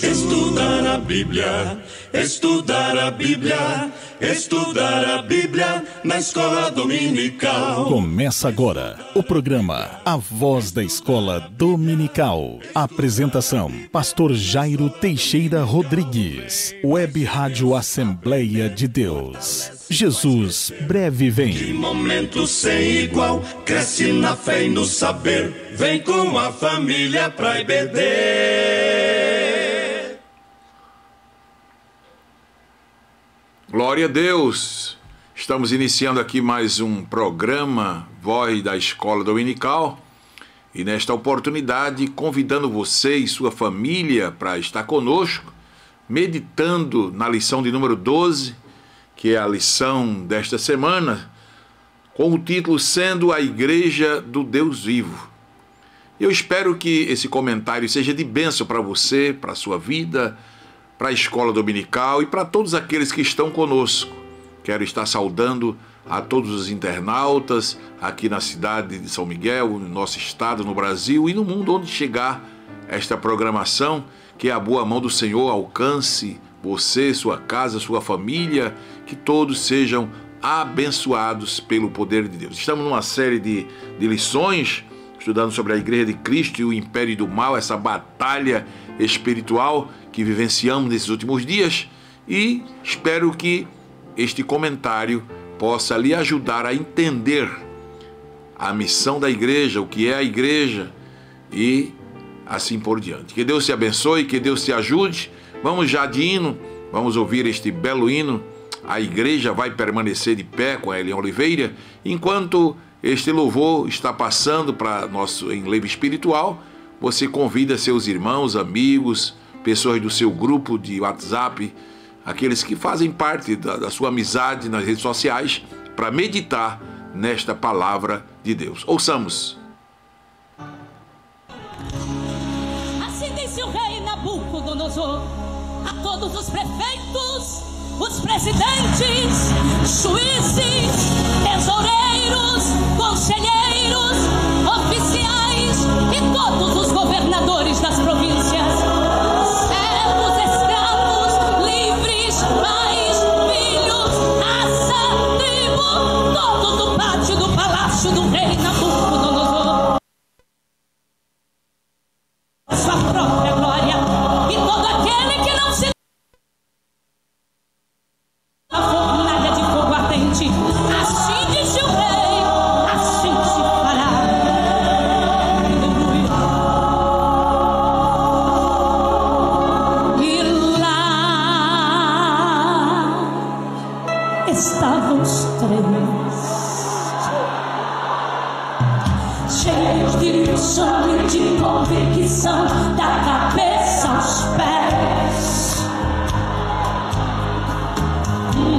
Estudar a Bíblia, estudar a Bíblia, estudar a Bíblia na escola dominical. Começa agora o programa A Voz da Escola Dominical. Apresentação: Pastor Jairo Teixeira Rodrigues. Web Rádio Assembleia de Deus. Jesus breve vem. Que momento sem igual, cresce na fé e no saber. Vem com a família pra IBD. Glória a Deus! Estamos iniciando aqui mais um programa Voz da Escola Dominical e nesta oportunidade convidando você e sua família para estar conosco, meditando na lição de número 12, que é a lição desta semana, com o título Sendo a Igreja do Deus Vivo. Eu espero que esse comentário seja de bênção para você, para a sua vida, para a escola dominical e para todos aqueles que estão conosco. Quero estar saudando a todos os internautas aqui na cidade de São Miguel, no nosso estado, no Brasil e no mundo onde chegar esta programação, que a boa mão do Senhor alcance você, sua casa, sua família, que todos sejam abençoados pelo poder de Deus. Estamos numa série de lições, estudando sobre a Igreja de Cristo e o Império do Mal, essa batalha espiritual que vivenciamos nesses últimos dias, e espero que este comentário possa lhe ajudar a entender a missão da igreja, o que é a igreja e assim por diante. Que Deus te abençoe, que Deus te ajude. Vamos já de hino, vamos ouvir este belo hino. A igreja vai permanecer de pé, com a Eliane Oliveira, enquanto este louvor está passando para nosso enlevo espiritual. Você convida seus irmãos, amigos, pessoas do seu grupo de WhatsApp, aqueles que fazem parte da sua amizade nas redes sociais, para meditar nesta palavra de Deus. Ouçamos. Assim disse o rei Nabucodonosor a todos os prefeitos, os presidentes, juízes, tesoureiros, conselheiros, oficiais e todos os governadores das províncias, servos, escravos, livres, pais, filhos, raça, tribo, todos do pátio do palácio do rei Nabucodonosor. Sua própria glória, e todo aquele que não se a fornalha de fogo ardente. Assim disse o rei, assim se fará. Aleluia. E lá estavam os três, cheios de ilusão e de convicção, da cabeça aos pés,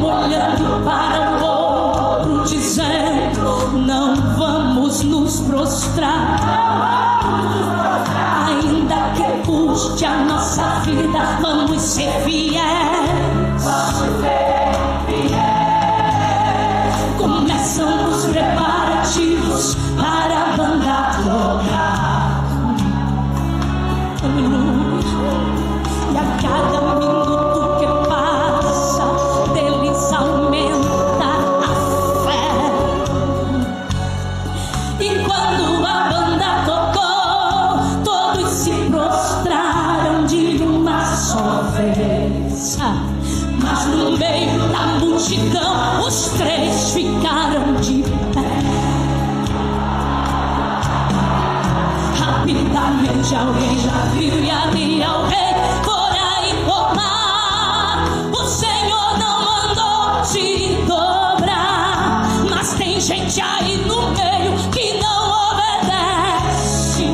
olhando para o outro, dizendo: não vamos nos prostrar, ainda que custe a nossa vida, vamos ser fiéis. Começam os preparativos para a banda tocar. E a cada minuto que passa, deles aumenta a fé. E quando a banda tocou, todos se prostraram de uma só vez. Mas no meio da multidão, os três ficaram de pé. Rapidamente alguém já viu e ali ao rei fora informar: o Senhor não mandou te dobrar, mas tem gente aí no meio que não obedece.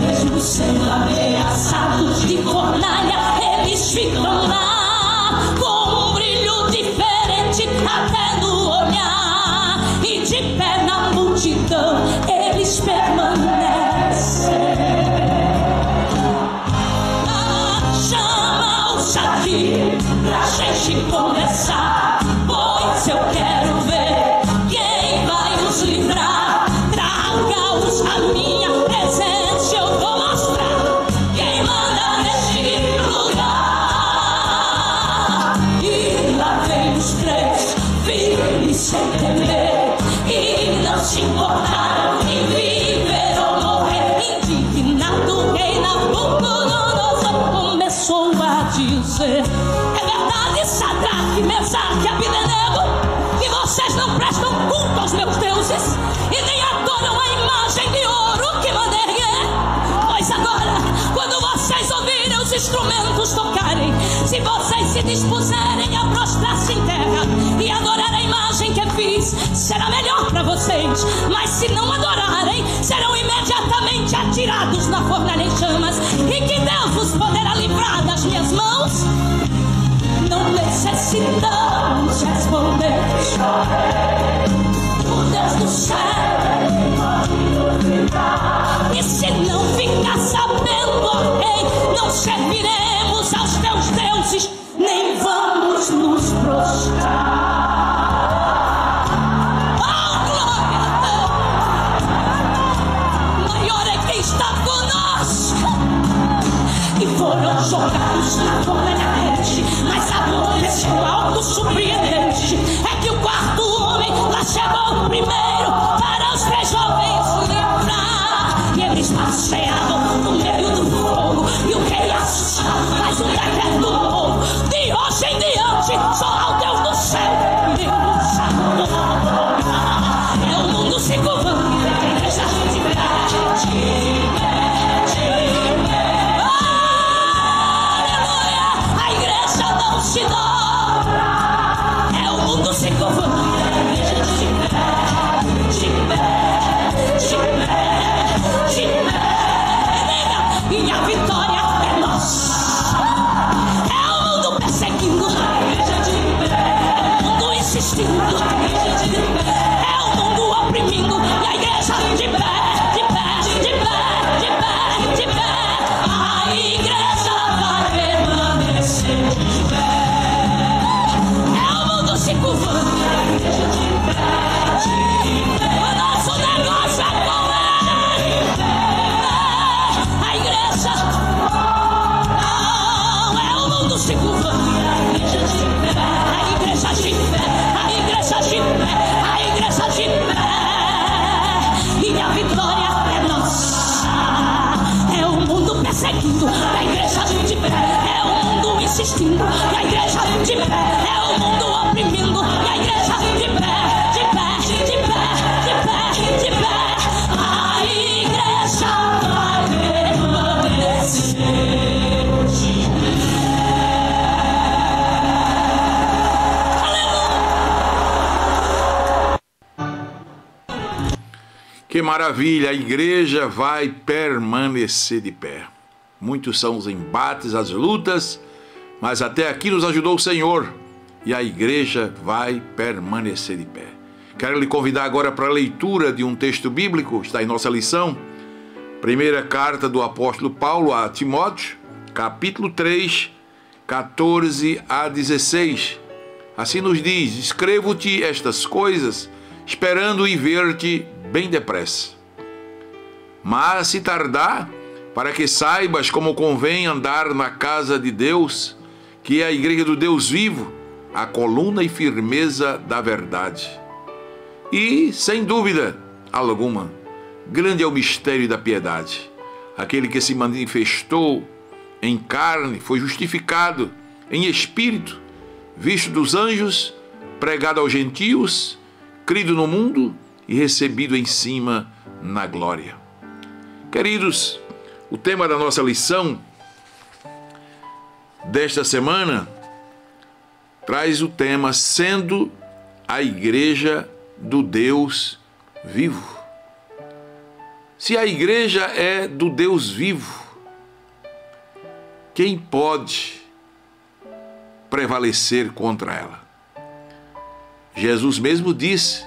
Mesmo sendo ameaçados de fornalha, eles ficam lá com um brilho diferente até no olhar, e de pé na multidão eles permanecem. Chama-os aqui pra gente começar, pois eu quero ver quem vai nos livrar. importar em viver ou morrer. Indignado, reina pudoroso começou a dizer: é verdade, Sadraque, Mesaque e Abdenego, que vocês não prestam culto aos meus deuses e nem adoram a imagem de ouro que mandei erguer. Pois agora, quando vocês ouvirem os instrumentos tocarem, se vocês se dispuserem a prostrar-se em terra e adorar a imagem que fiz, será melhor para vocês. Mas se não adorarem, serão imediatamente atirados na fornalha em chamas. E que Deus os poderá livrar das minhas mãos? Não necessitamos responder. O Deus do céu. E se não ficar sabendo, ó rei, não serviremos aos teus deuses, nem vamos nos prostrar. Oh, glória a Deus! Maior é quem está conosco. E foram jogados na fornalha ardente, mas aconteceu algo surpreendente. É que o quarto homem lá chegou primeiro para os três jovens livrar. E eles passeavam no meio do fogo, e o rei assustado faz um decreto novo: de hoje em diante, só ao Deus do céu iremos adorar. É o mundo se curvando, a igreja de pé. Se dobra, é o mundo se curvando, a igreja de pé, de pé, de pé, de pé. E a vitória é nossa. É o mundo perseguindo, a igreja de pé. É o mundo insistindo, a igreja de pé. É o mundo oprimindo, e a igreja de pé, de pé, de pé, de pé, de pé. A igreja vai permanecer de pé. Se curvando, a igreja de pé, o nosso negócio é com ele. A igreja não é o mundo se curvando, a igreja de pé, a igreja de pé, a igreja de pé, a igreja de pé. E a vitória é nossa. É o mundo perseguindo, a igreja de pé. É o mundo insistindo, e a igreja de pé. É o mundo oprimindo, e a igreja de pé, de pé, de pé, de pé, de pé. A igreja vai permanecer de pé. Aleluia! Que maravilha, a igreja vai permanecer de pé. Muitos são os embates, as lutas, mas até aqui nos ajudou o Senhor. E a igreja vai permanecer de pé. Quero lhe convidar agora para a leitura de um texto bíblico, está em nossa lição. Primeira carta do apóstolo Paulo a Timóteo, capítulo 3, 14 a 16. Assim nos diz: escrevo-te estas coisas, esperando ir ver-te bem depressa. Mas se tardar, para que saibas como convém andar na casa de Deus, que é a igreja do Deus vivo, a coluna e firmeza da verdade. E, sem dúvida alguma, grande é o mistério da piedade. Aquele que se manifestou em carne foi justificado em espírito, visto dos anjos, pregado aos gentios, crido no mundo e recebido em cima na glória. Queridos, o tema da nossa lição desta semana traz o tema sendo a igreja do Deus vivo. Se a igreja é do Deus vivo, quem pode prevalecer contra ela? Jesus mesmo disse: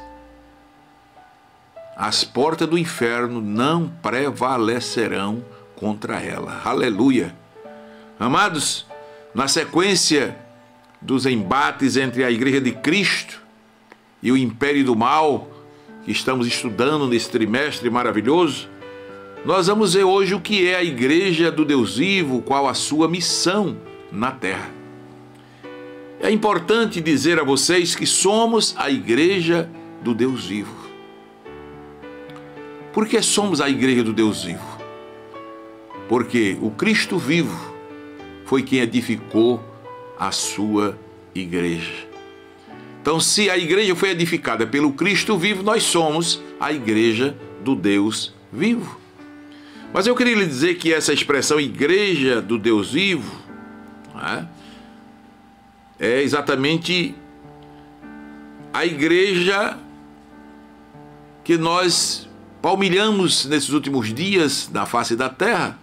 as portas do inferno não prevalecerão contra ela. Aleluia! Amados, na sequência dos embates entre a igreja de Cristo e o império do mal, que estamos estudando nesse trimestre maravilhoso, nós vamos ver hoje o que é a igreja do Deus vivo, qual a sua missão na terra. É importante dizer a vocês que somos a igreja do Deus vivo. Por que somos a igreja do Deus vivo? Porque o Cristo vivo foi quem edificou a sua igreja. Então, se a igreja foi edificada pelo Cristo vivo, nós somos a igreja do Deus vivo. Mas eu queria lhe dizer que essa expressão igreja do Deus vivo é exatamente a igreja que nós palmilhamos nesses últimos dias na face da terra,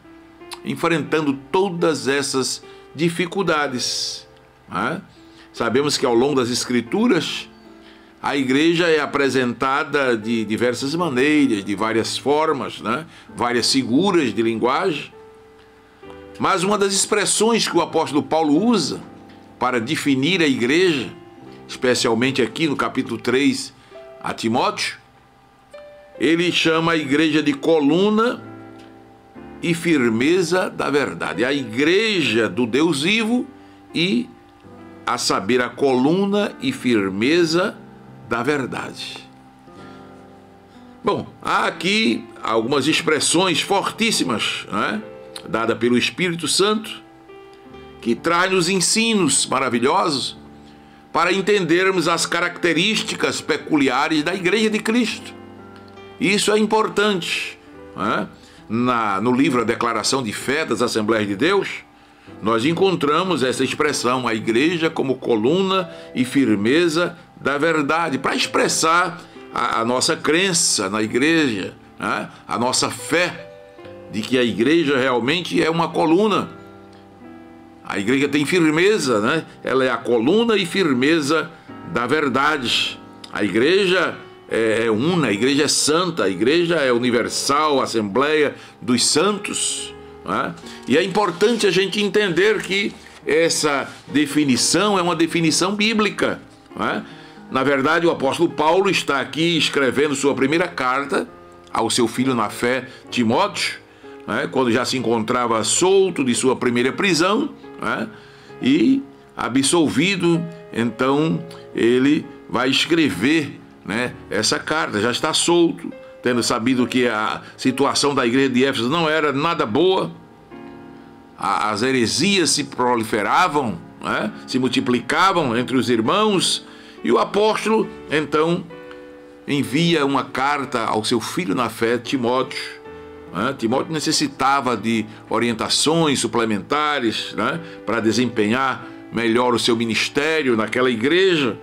enfrentando todas essas dificuldades. Sabemos que ao longo das Escrituras, a igreja é apresentada de diversas maneiras, de várias formas, várias figuras de linguagem. Mas uma das expressões que o apóstolo Paulo usa para definir a igreja, especialmente aqui no capítulo 3 a Timóteo, ele chama a igreja de coluna e firmeza da verdade. A igreja do Deus vivo e, a saber, a coluna e firmeza da verdade. Bom, há aqui algumas expressões fortíssimas, dadas pelo Espírito Santo, que traz-nos ensinos maravilhosos para entendermos as características peculiares da Igreja de Cristo. Isso é importante. No livro A Declaração de Fé das Assembleias de Deus, nós encontramos essa expressão, a igreja como coluna e firmeza da verdade, para expressar a nossa crença na igreja, a nossa fé de que a igreja realmente é uma coluna. A igreja tem firmeza, ela é a coluna e firmeza da verdade. A igreja é una, a igreja é santa, a igreja é universal, a Assembleia dos Santos. E é importante a gente entender que essa definição é uma definição bíblica. Na verdade, o apóstolo Paulo está aqui escrevendo sua primeira carta ao seu filho na fé, Timóteo, quando já se encontrava solto de sua primeira prisão, e absolvido. Então ele vai escrever essa carta, já está solto, tendo sabido que a situação da igreja de Éfeso não era nada boa, as heresias se proliferavam, se multiplicavam entre os irmãos, e o apóstolo então envia uma carta ao seu filho na fé, Timóteo. Timóteo necessitava de orientações suplementares para desempenhar melhor o seu ministério naquela igreja,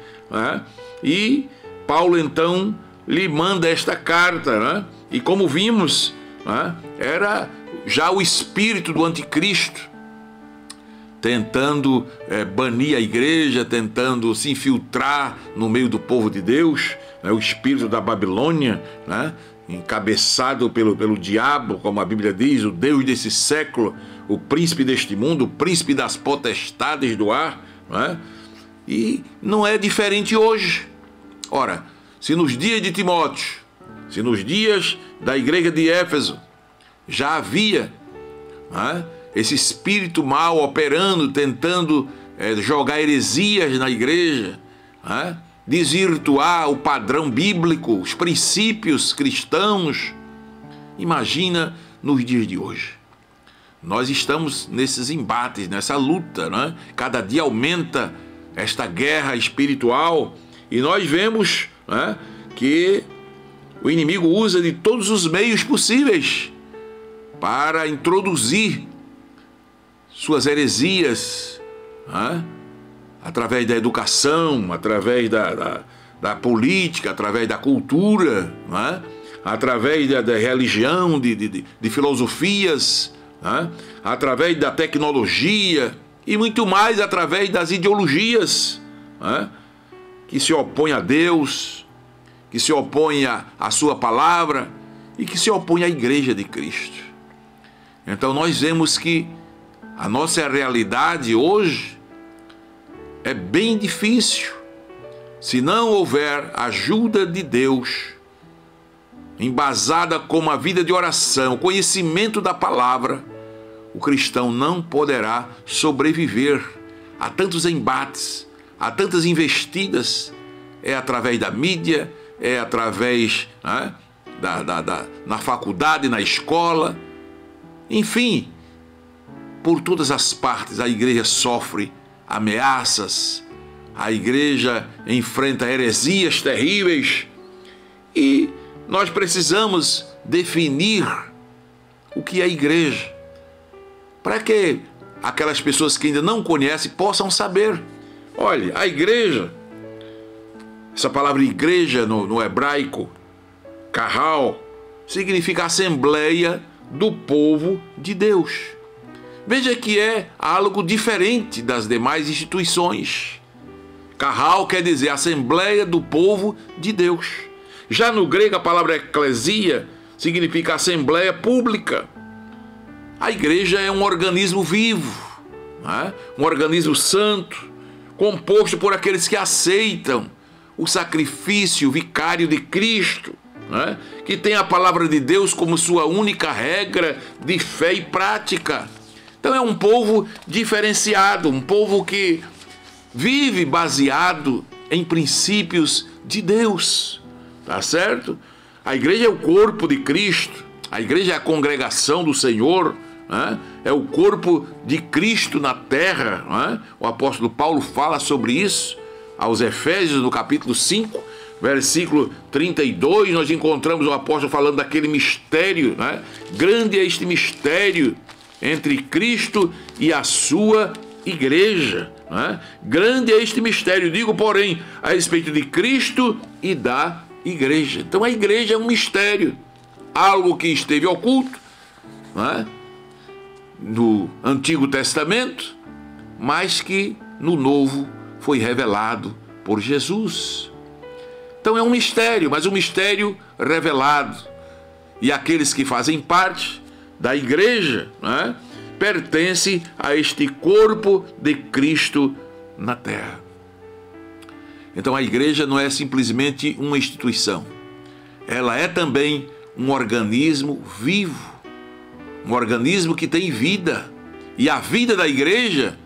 e Paulo então lhe manda esta carta, e como vimos, era já o espírito do anticristo tentando banir a igreja, tentando se infiltrar no meio do povo de Deus, o espírito da Babilônia, encabeçado pelo diabo, como a Bíblia diz, o Deus desse século, o príncipe deste mundo, o príncipe das potestades do ar, e não é diferente hoje. Ora, se nos dias de Timóteo, se nos dias da igreja de Éfeso, já havia esse espírito mau operando, tentando jogar heresias na igreja, desvirtuar o padrão bíblico, os princípios cristãos, imagina nos dias de hoje. Nós estamos nesses embates, nessa luta, Cada dia aumenta esta guerra espiritual, e nós vemos que o inimigo usa de todos os meios possíveis para introduzir suas heresias, através da educação, através da política, através da cultura, através da religião, de filosofias, através da tecnologia e muito mais através das ideologias que se opõem a Deus, que se opõem à sua palavra e que se opõem à igreja de Cristo. Então nós vemos que a nossa realidade hoje é bem difícil. Se não houver ajuda de Deus, embasada com uma vida de oração, conhecimento da palavra, o cristão não poderá sobreviver a tantos embates, a tantas investidas. É através da mídia, é através na faculdade, na escola, enfim, por todas as partes a igreja sofre ameaças, a igreja enfrenta heresias terríveis e nós precisamos definir o que é igreja, para que aquelas pessoas que ainda não conhecem possam saber. Olha, a igreja, essa palavra igreja no hebraico, kahal, significa assembleia do povo de Deus. Veja que é algo diferente das demais instituições. Kahal quer dizer assembleia do povo de Deus. Já no grego a palavra eclesia significa assembleia pública. A igreja é um organismo vivo, né? Um organismo santo, composto por aqueles que aceitam o sacrifício vicário de Cristo, né? Que tem a palavra de Deus como sua única regra de fé e prática. Então é um povo diferenciado, um povo que vive baseado em princípios de Deus, tá certo? A igreja é o corpo de Cristo, a igreja é a congregação do Senhor, né? É o corpo de Cristo na terra, né? O apóstolo Paulo fala sobre isso aos Efésios, no capítulo 5, versículo 32, nós encontramos o apóstolo falando daquele mistério, né? Grande é este mistério entre Cristo e a sua igreja, né? Grande é este mistério, digo, porém, a respeito de Cristo e da igreja. Então a igreja é um mistério, algo que esteve oculto, né? No Antigo Testamento, mas que no Novo foi revelado por Jesus. Então é um mistério, mas um mistério revelado. E aqueles que fazem parte da igreja, né, pertencem a este corpo de Cristo na terra. Então a igreja não é simplesmente uma instituição. Ela é também um organismo vivo, um organismo que tem vida. E a vida da igreja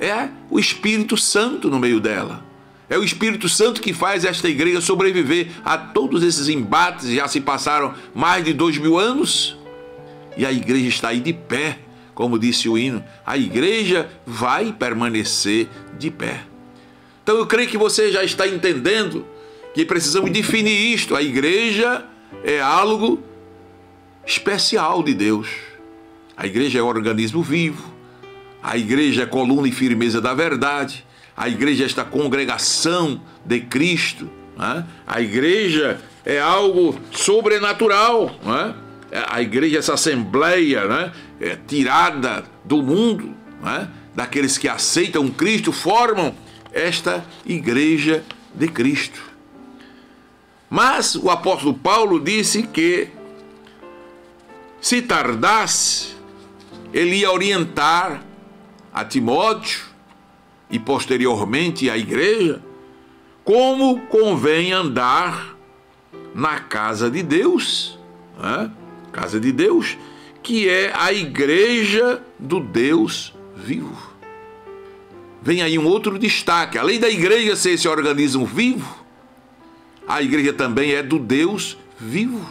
é o Espírito Santo no meio dela. É o Espírito Santo que faz esta igreja sobreviver a todos esses embates. Já se passaram mais de 2000 anos e a igreja está aí de pé, como disse o hino. A igreja vai permanecer de pé. Então eu creio que você já está entendendo que precisamos definir isto. A igreja é algo especial de Deus. A igreja é um organismo vivo. A igreja é coluna e firmeza da verdade. A igreja é esta congregação de Cristo, né? A igreja é algo sobrenatural, né? A igreja é essa assembleia, né? Tirada do mundo, né? Daqueles que aceitam Cristo, formam esta igreja de Cristo. Mas o apóstolo Paulo disse que se tardasse, ele ia orientar a Timóteo e posteriormente a igreja como convém andar na casa de Deus, né? Casa de Deus, que é a igreja do Deus vivo. Vem aí um outro destaque: além da igreja ser esse organismo vivo, a igreja também é do Deus vivo.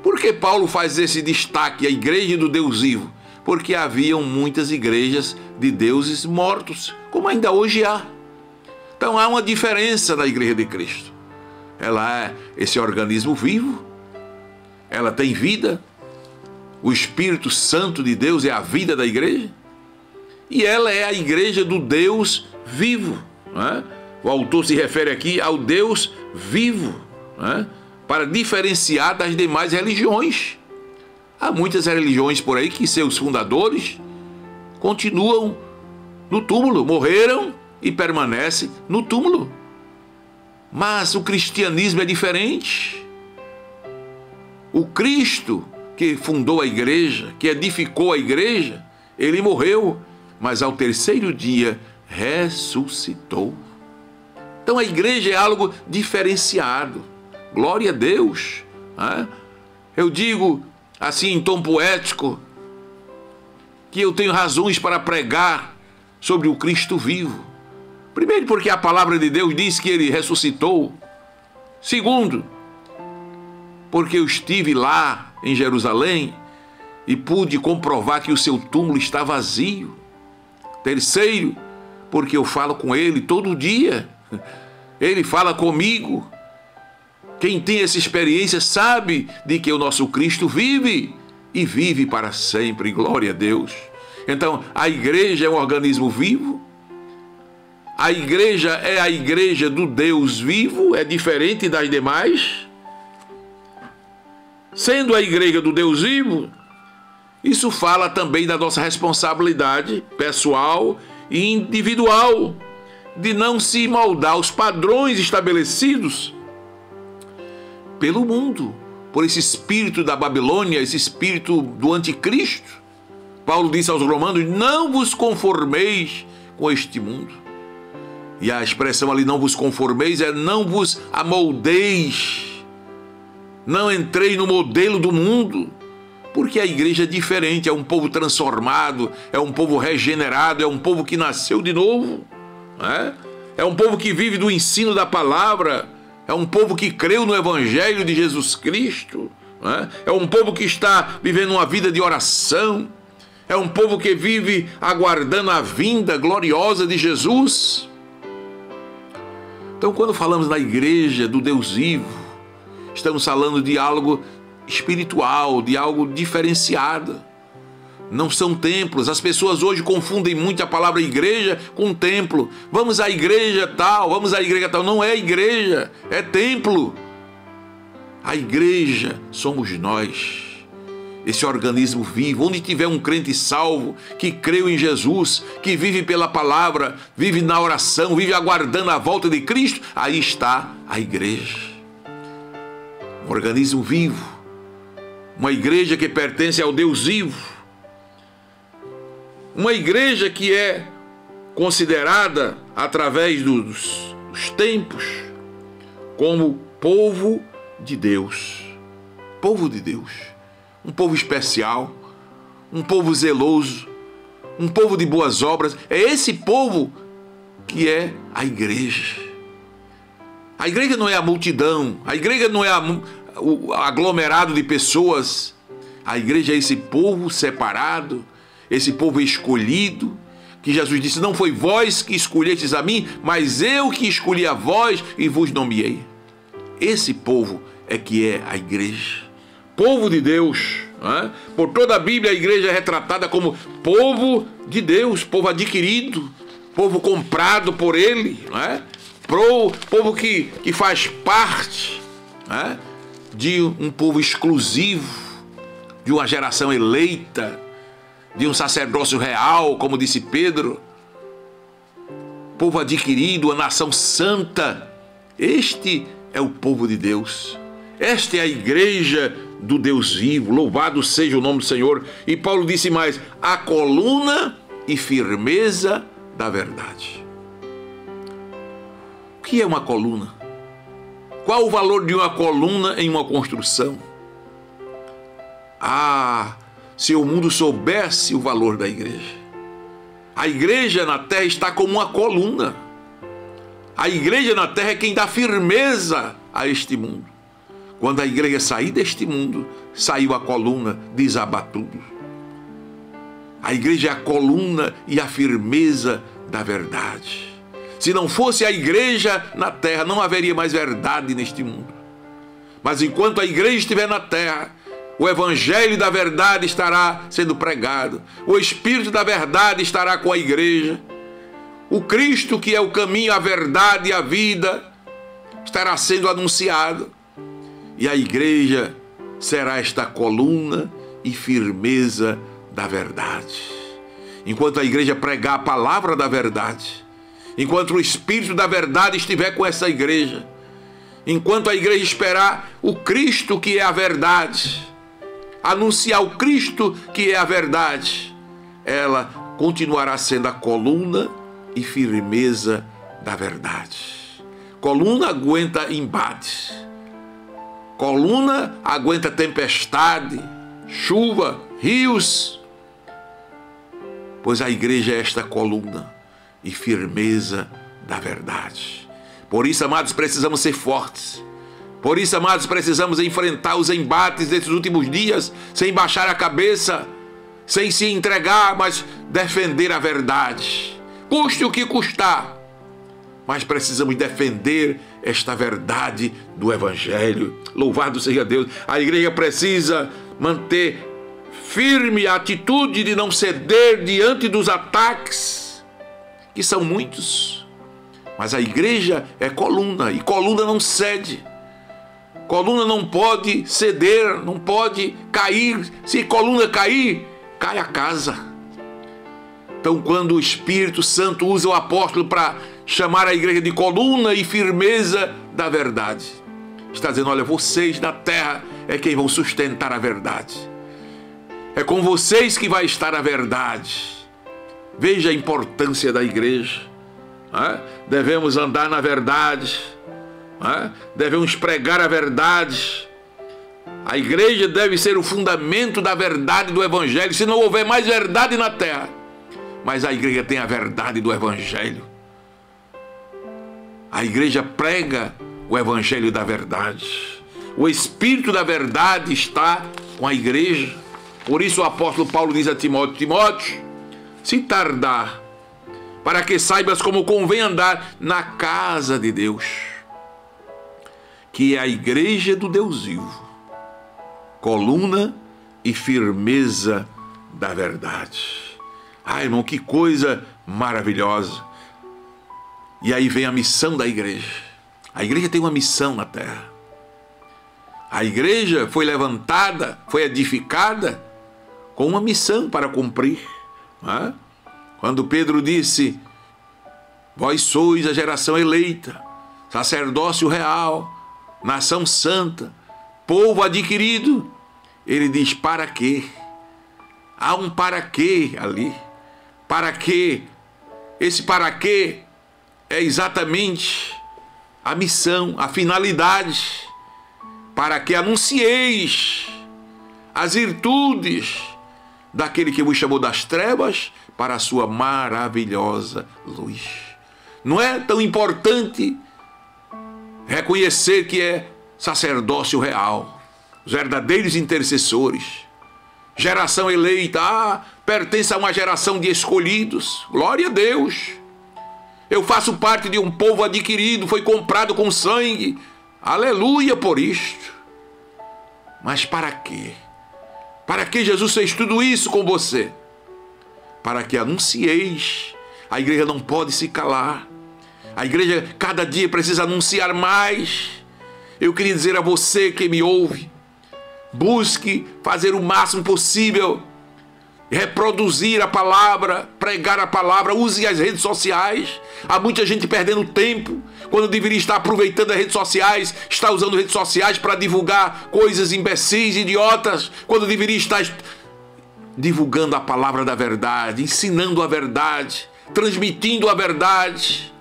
Por que Paulo faz esse destaque, a igreja do Deus vivo? Porque haviam muitas igrejas de deuses mortos, como ainda hoje há. Então há uma diferença na igreja de Cristo. Ela é esse organismo vivo, ela tem vida, o Espírito Santo de Deus é a vida da igreja, e ela é a igreja do Deus vivo, né? O autor se refere aqui ao Deus vivo, né? Para diferenciar das demais religiões. Há muitas religiões por aí que seus fundadores continuam no túmulo, morreram e permanecem no túmulo. Mas o cristianismo é diferente. O Cristo que fundou a igreja, que edificou a igreja, ele morreu, mas ao terceiro dia ressuscitou. Então a igreja é algo diferenciado. Glória a Deus, né? Eu digo assim em tom poético que eu tenho razões para pregar sobre o Cristo vivo. Primeiro, porque a palavra de Deus diz que ele ressuscitou. Segundo, porque eu estive lá em Jerusalém e pude comprovar que o seu túmulo está vazio. Terceiro, porque eu falo com ele todo dia. Ele fala comigo. Quem tem essa experiência sabe de que o nosso Cristo vive e vive para sempre. Glória a Deus. Então, a igreja é um organismo vivo. A igreja é a igreja do Deus vivo, é diferente das demais. Sendo a igreja do Deus vivo, isso fala também da nossa responsabilidade pessoal e individual, de não se moldar aos padrões estabelecidos pelo mundo, por esse espírito da Babilônia, esse espírito do anticristo. Paulo disse aos romanos: não vos conformeis com este mundo. E a expressão ali, não vos conformeis, é não vos amoldeis. Não entrei no modelo do mundo, porque a igreja é diferente, é um povo transformado, é um povo regenerado, é um povo que nasceu de novo, é um povo que vive do ensino da palavra, é um povo que creu no Evangelho de Jesus Cristo, é um povo que está vivendo uma vida de oração, é um povo que vive aguardando a vinda gloriosa de Jesus. Então, quando falamos da igreja do Deus vivo, estamos falando de algo espiritual, de algo diferenciado. Não são templos. As pessoas hoje confundem muito a palavra igreja com templo. Vamos à igreja tal, vamos à igreja tal. Não é igreja, é templo. A igreja somos nós. Esse organismo vivo, onde tiver um crente salvo, que creu em Jesus, que vive pela palavra, vive na oração, vive aguardando a volta de Cristo, aí está a igreja. Um organismo vivo, uma igreja que pertence ao Deus vivo, uma igreja que é considerada, através dos tempos, como povo de Deus. Povo de Deus. Um povo especial, um povo zeloso, um povo de boas obras. É esse povo que é a igreja. A igreja não é a multidão, a igreja não é o aglomerado de pessoas. A igreja é esse povo separado, esse povo escolhido, que Jesus disse: não foi vós que escolhestes a mim, mas eu que escolhi a vós e vos nomeei. Esse povo é que é a igreja. Povo de Deus, por toda a Bíblia a igreja é retratada como povo de Deus, povo adquirido, povo comprado por Ele, povo que faz parte de um povo exclusivo, de uma geração eleita, de um sacerdócio real, como disse Pedro, povo adquirido, a nação santa. Este é o povo de Deus, esta é a igreja do Deus vivo, louvado seja o nome do Senhor. E Paulo disse mais: a coluna e firmeza da verdade. O que é uma coluna? Qual o valor de uma coluna em uma construção? Se o mundo soubesse o valor da igreja. A igreja na terra está como uma coluna. A igreja na terra é quem dá firmeza a este mundo. Quando a igreja sair deste mundo, saiu a coluna, desaba tudo. A igreja é a coluna e a firmeza da verdade. Se não fosse a igreja na terra, não haveria mais verdade neste mundo. Mas enquanto a igreja estiver na terra, o evangelho da verdade estará sendo pregado. O Espírito da verdade estará com a igreja. O Cristo, que é o caminho, a verdade e a vida, estará sendo anunciado. E a igreja será esta coluna e firmeza da verdade. Enquanto a igreja pregar a palavra da verdade, enquanto o Espírito da verdade estiver com essa igreja, enquanto a igreja esperar o Cristo que é a verdade, anunciar o Cristo que é a verdade, ela continuará sendo a coluna e firmeza da verdade. Coluna aguenta embate. Coluna aguenta tempestade, chuva, rios. Pois a igreja é esta coluna e firmeza da verdade. Por isso, amados, precisamos ser fortes. Por isso, amados, precisamos enfrentar os embates desses últimos dias sem baixar a cabeça, sem se entregar, mas defender a verdade. Custe o que custar, mas precisamos defender esta verdade do Evangelho. Louvado seja Deus. A igreja precisa manter firme a atitude de não ceder diante dos ataques, que são muitos. Mas a igreja é coluna, e coluna não cede. Coluna não pode ceder, não pode cair. Se coluna cair, cai a casa. Então, quando o Espírito Santo usa o apóstolo para chamar a igreja de coluna e firmeza da verdade, está dizendo: olha, vocês na terra é quem vão sustentar a verdade. É com vocês que vai estar a verdade. Veja a importância da igreja. Devemos andar na verdade. Devemos pregar a verdade. A igreja deve ser o fundamento da verdade do Evangelho. Se não houver mais verdade na terra, mas a igreja tem a verdade do Evangelho. A igreja prega o Evangelho da verdade. O Espírito da verdade está com a igreja. Por isso o apóstolo Paulo diz a Timóteo: Timóteo, se tardar, para que saibas como convém andar na casa de Deus, que é a igreja do Deus vivo, coluna e firmeza da verdade. Irmão, que coisa maravilhosa. E aí vem a missão da igreja. A igreja tem uma missão na terra. A igreja foi levantada, foi edificada com uma missão para cumprir. Quando Pedro disse: vós sois a geração eleita, sacerdócio real, nação santa, povo adquirido, ele diz: para quê? Há um para quê ali. Para quê? Esse para quê é exatamente a missão, a finalidade, para que anuncieis as virtudes daquele que vos chamou das trevas para a sua maravilhosa luz. Não é tão importante reconhecer que é sacerdócio real, os verdadeiros intercessores, geração eleita, pertence a uma geração de escolhidos, glória a Deus. Eu faço parte de um povo adquirido, foi comprado com sangue, aleluia por isto. Mas para quê? Para que Jesus fez tudo isso com você? Para que anuncieis. A igreja não pode se calar. A igreja cada dia precisa anunciar mais. Eu queria dizer a você que me ouve: busque fazer o máximo possível, reproduzir a palavra, pregar a palavra, use as redes sociais. Há muita gente perdendo tempo, quando deveria estar aproveitando as redes sociais, está usando redes sociais para divulgar coisas imbecis, idiotas, quando deveria estar divulgando a palavra da verdade, ensinando a verdade, transmitindo a verdade.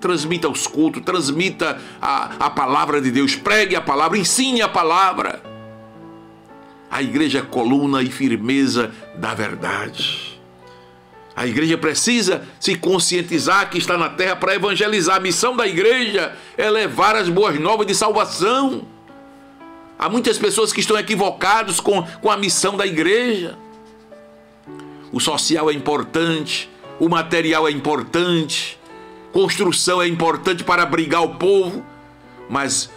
Transmita os cultos, transmita a palavra de Deus, pregue a palavra, ensine a palavra. A igreja é coluna e firmeza da verdade. A igreja precisa se conscientizar que está na terra para evangelizar. A missão da igreja é levar as boas novas de salvação. Há muitas pessoas que estão equivocadas com a missão da igreja. O social é importante, o material é importante, construção é importante para abrigar o povo, mas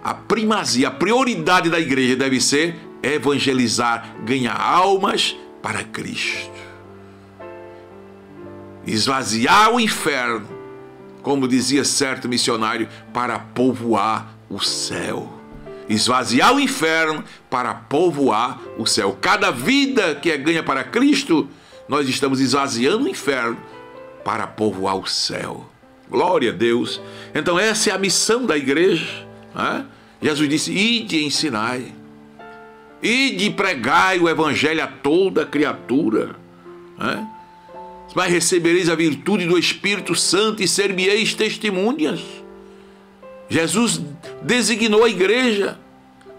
a primazia, a prioridade da igreja deve ser evangelizar, ganhar almas para Cristo. Esvaziar o inferno, como dizia certo missionário, para povoar o céu. Esvaziar o inferno para povoar o céu. Cada vida que é ganha para Cristo, nós estamos esvaziando o inferno para povoar o céu. Glória a Deus. Então essa é a missão da igreja. Jesus disse: ide e ensinai. Ide e pregai o evangelho a toda criatura. Mas recebereis a virtude do Espírito Santo e ser-me-eis testemunhas. Jesus designou a igreja,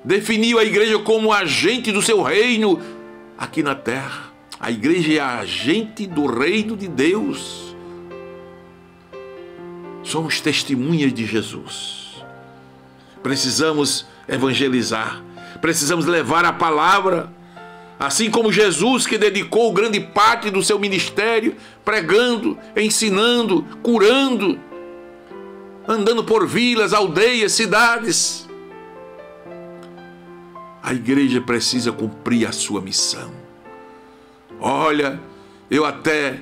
definiu a igreja como agente do seu reino aqui na terra. A igreja é a agente do reino de Deus. Somos testemunhas de Jesus. Precisamos evangelizar. Precisamos levar a palavra. Assim como Jesus, que dedicou grande parte do seu ministério pregando, ensinando, curando, andando por vilas, aldeias, cidades. A igreja precisa cumprir a sua missão. Olha, eu até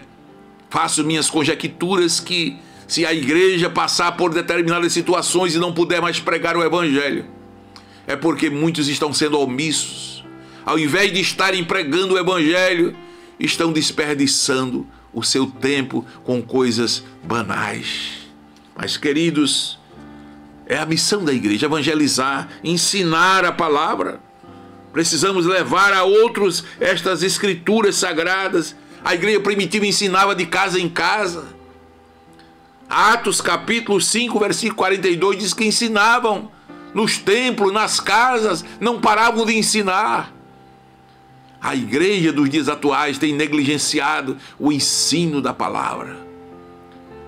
faço minhas conjecturas que se a igreja passar por determinadas situações e não puder mais pregar o evangelho, é porque muitos estão sendo omissos. Ao invés de estarem pregando o evangelho, estão desperdiçando o seu tempo com coisas banais. Mas, queridos, é a missão da igreja evangelizar, ensinar a palavra. Precisamos levar a outros estas escrituras sagradas. A igreja primitiva ensinava de casa em casa. Atos capítulo 5, versículo 42 diz que ensinavam nos templos, nas casas, não paravam de ensinar. A igreja dos dias atuais tem negligenciado o ensino da palavra.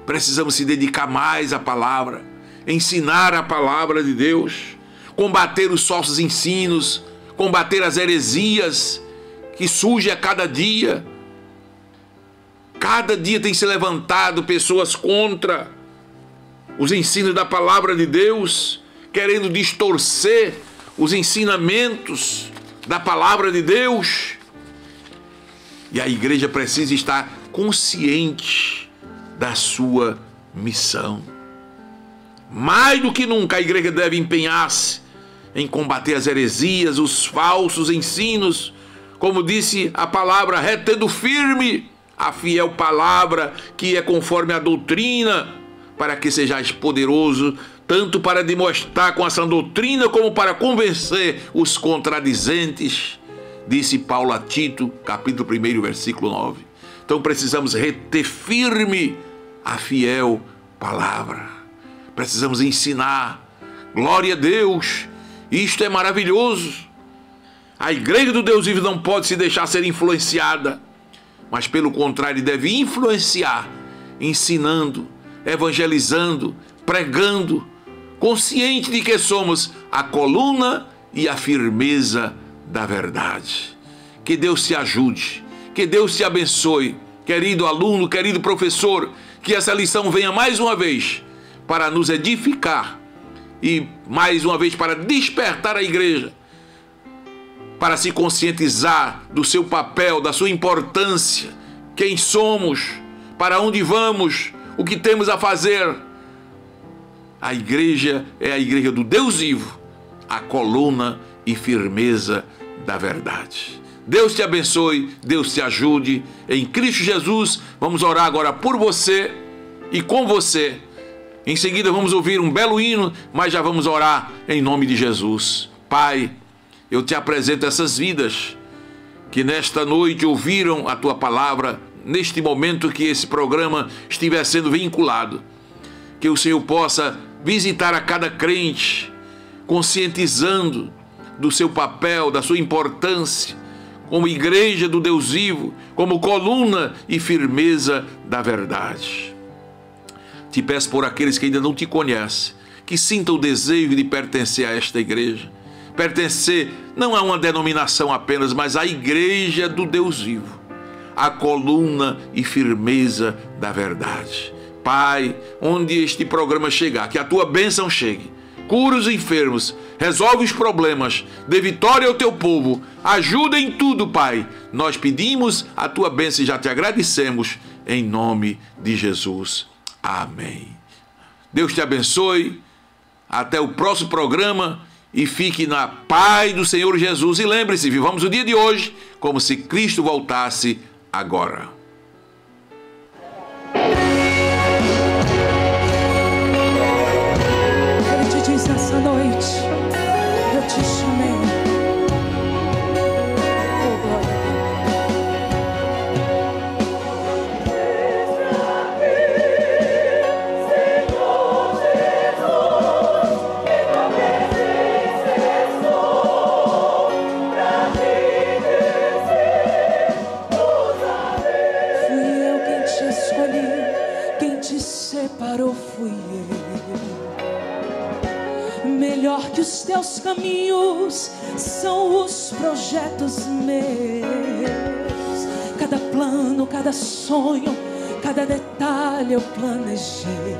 Precisamos se dedicar mais à palavra, ensinar a palavra de Deus, combater os falsos ensinos, combater as heresias que surgem a cada dia. Cada dia tem se levantado pessoas contra os ensinos da palavra de Deus, querendo distorcer os ensinamentos da palavra de Deus. E a igreja precisa estar consciente da sua missão. Mais do que nunca, a igreja deve empenhar-se em combater as heresias, os falsos ensinos, como disse a palavra, retendo firme a fiel palavra que é conforme a doutrina, para que sejais poderoso, tanto para demonstrar com essa doutrina, como para convencer os contradizentes, disse Paulo a Tito, capítulo 1, versículo 9. Então precisamos reter firme a fiel palavra. Precisamos ensinar. Glória a Deus. Isto é maravilhoso. A igreja do Deus vivo não pode se deixar ser influenciada, mas pelo contrário deve influenciar, ensinando, evangelizando, pregando, consciente de que somos a coluna e a firmeza da verdade. Que Deus te ajude, que Deus te abençoe, querido aluno, querido professor, que essa lição venha mais uma vez para nos edificar e mais uma vez para despertar a igreja, para se conscientizar do seu papel, da sua importância, quem somos, para onde vamos, o que temos a fazer. A igreja é a igreja do Deus vivo, a coluna e firmeza da verdade. Deus te abençoe, Deus te ajude. Em Cristo Jesus, vamos orar agora por você e com você. Em seguida vamos ouvir um belo hino, mas já vamos orar em nome de Jesus. Pai, eu te apresento essas vidas que nesta noite ouviram a tua palavra, neste momento que esse programa estiver sendo vinculado. Que o Senhor possa visitar a cada crente, conscientizando do seu papel, da sua importância, como igreja do Deus vivo, como coluna e firmeza da verdade. Te peço por aqueles que ainda não te conhecem, que sintam o desejo de pertencer a esta igreja. Pertencer não a uma denominação apenas, mas à igreja do Deus vivo, a coluna e firmeza da verdade. Pai, onde este programa chegar, que a tua bênção chegue, cura os enfermos, resolve os problemas, dê vitória ao teu povo, ajuda em tudo, Pai. Nós pedimos a tua bênção e já te agradecemos, em nome de Jesus. Amém. Deus te abençoe, até o próximo programa e fique na paz do Senhor Jesus. E lembre-se, vivamos o dia de hoje como se Cristo voltasse agora. Ele te diz nessa noite, eu te chamei. Oh, glória. Fui eu. melhor que os teus caminhos são os projetos meus. Cada plano, cada sonho, cada detalhe eu planejei.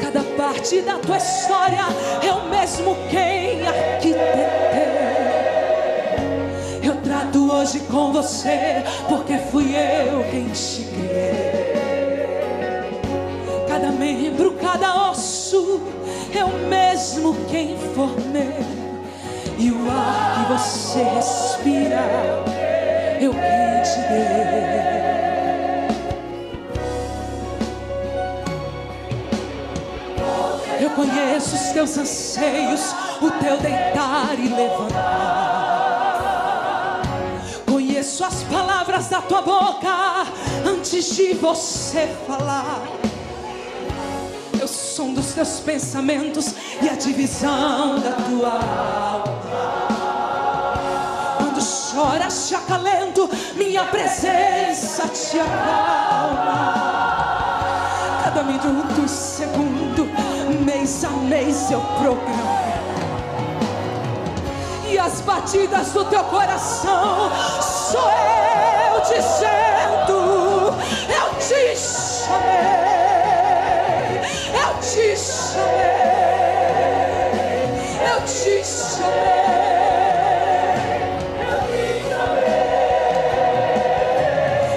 Cada parte da tua história eu mesmo quem arquitetei. Eu trato hoje com você porque fui eu quem te criei. Cada membro, cada osso, eu mesmo quem formei. E o ar que você respira, eu quem te dei. Eu conheço os teus anseios, o teu deitar e levantar. Conheço as palavras da tua boca antes de você falar. Eu som dos teus pensamentos e a divisão da tua alma. Quando choras te acalento, minha presença te acalma. Cada minuto e segundo, mês a mês eu programo. E as batidas do teu coração sou eu dizendo: eu te chamei. Eu te chamei, eu te chamei, eu te chamei.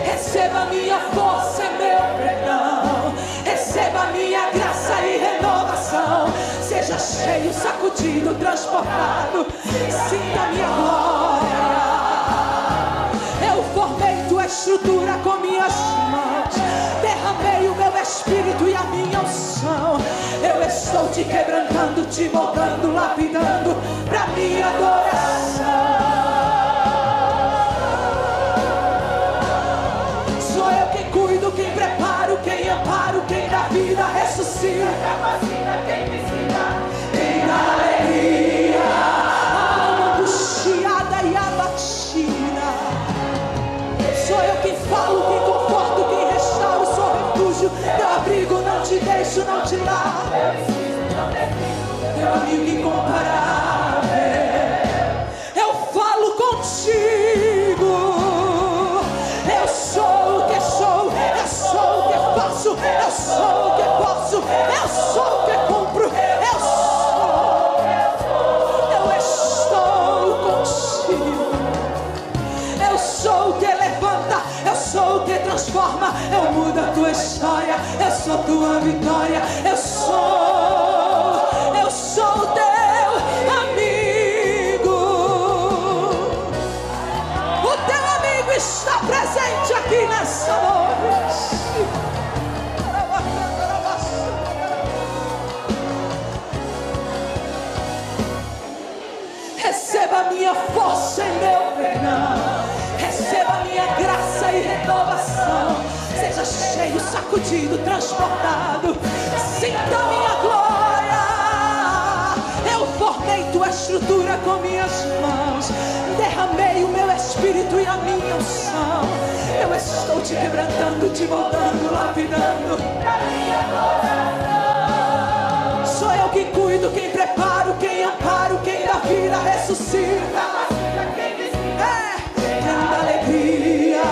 Receba minha força e meu perdão, receba minha graça e renovação. Seja cheio, sacudido, transportado, sinta minha glória. Eu formei tua estrutura com minhas mãos, derramei o meu espírito e a minha unção. Eu estou te quebrantando, te moldando, lapidando pra minha adoração. Sou eu quem cuido, quem preparo, quem amparo, quem dá vida, ressuscita, capacita, quem me ensina, quem dá alegria, alma angustiada e abatida. Sou eu quem falo, quem conforto, quem restauro, sou refúgio, teu abrigo, não te deixo, não te largo. Teu amigo incomparável, eu falo contigo. Eu sou o que sou, eu sou o que faço, eu sou o que posso, eu sou o que cumpro, eu estou contigo. Eu sou o que levanta, eu sou o que transforma, eu mudo a tua história, eu sou tua vitória, eu sou teu amigo. O teu amigo está presente aqui nessa noite. Receba minha força e meu perdão, receba minha graça e renovação. Seja cheio, sacudido, transportado, sinta minha glória. Eu formei tua estrutura com minhas mãos, derramei o meu espírito e a minha unção. Eu estou te quebrantando, te moldando, lapidando pra minha adoração. Sou eu quem cuido, quem preparo, quem amparo, quem dá vida, ressuscita, quem dá alegria,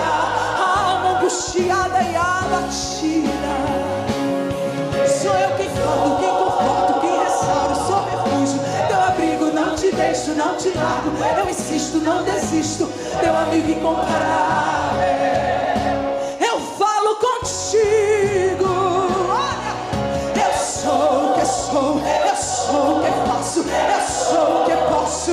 alma angustiada e abatida. Sou eu quem falo, quem conforto, quem restauro, sou refúgio, teu abrigo, não te deixo, não te largo. Eu insisto, não desisto, teu amigo incomparável. Eu falo contigo. Olha, eu sou o que sou, eu sou o que faço, eu sou o que posso.